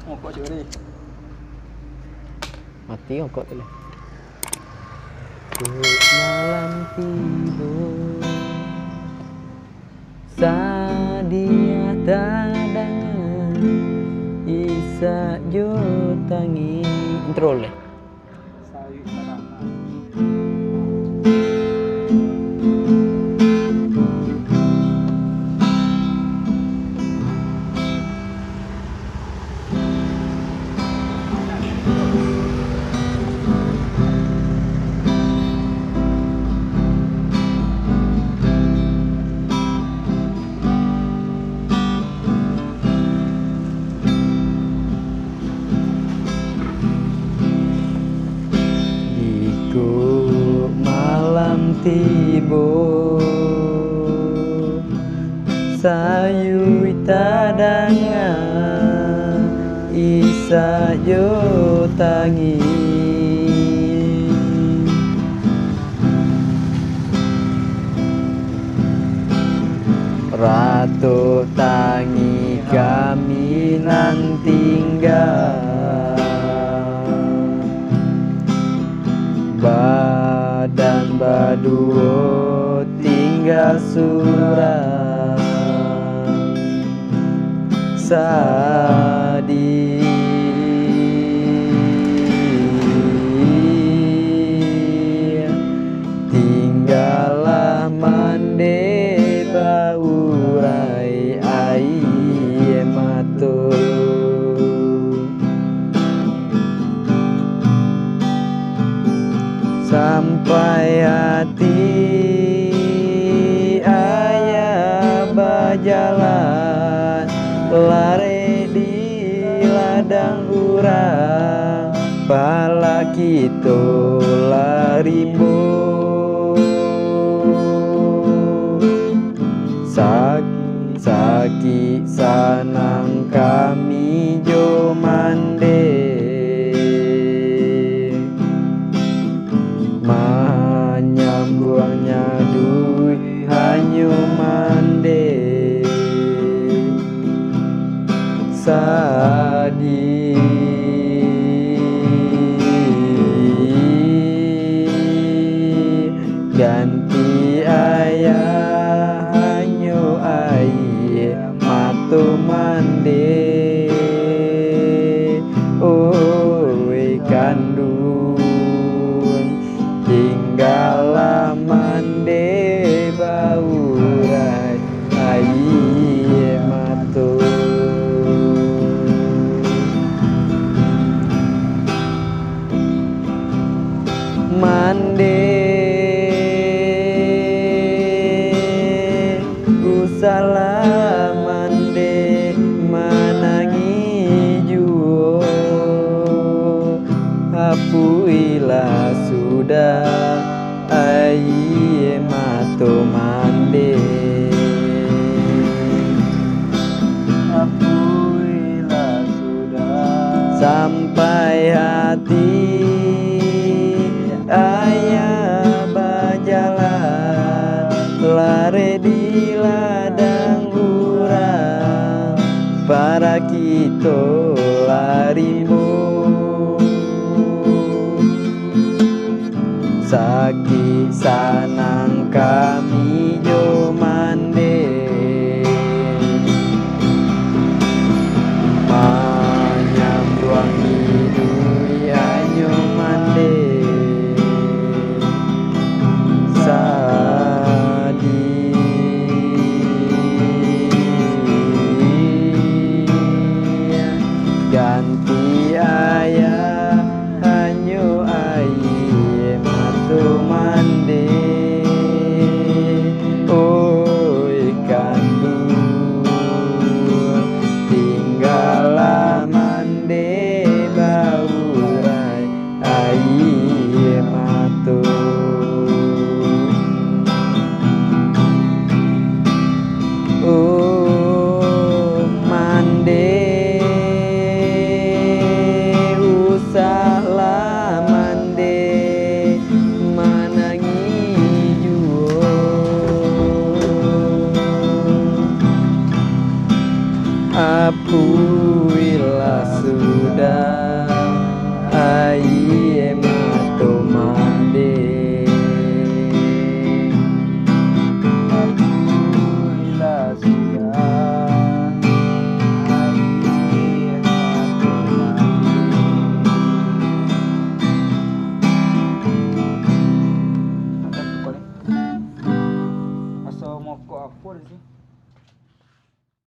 Ngokok juga nih. Mati ngokok tuh. Malam tidur sadia tadangan isa jutangi intro le. Sayu tanah. Malam tiba sayu tadangan isa jo tangi ratu tangi kami nang tinggal badan baduo tinggal surat sadi tinggallah mande baurai ai mato sampai hati ayah berjalan lari di ladang urang pala kita larimbo saki sanang kami jo mande menyambuangnya duit hanyu mande sadi ganti ayah hanyu ai matu mande oi kandung tinggallah mande baurai ai matu mande ku salah mande manangi juo apuilah sudah ai mato mande Apuilah sudah sampai hati ayah berjalan lari di ladang urang para kita larimbo saki sanang kami jo mande menyambuangi duit hanyu mande sadi ganti ayah hanyu ai matu mande sih?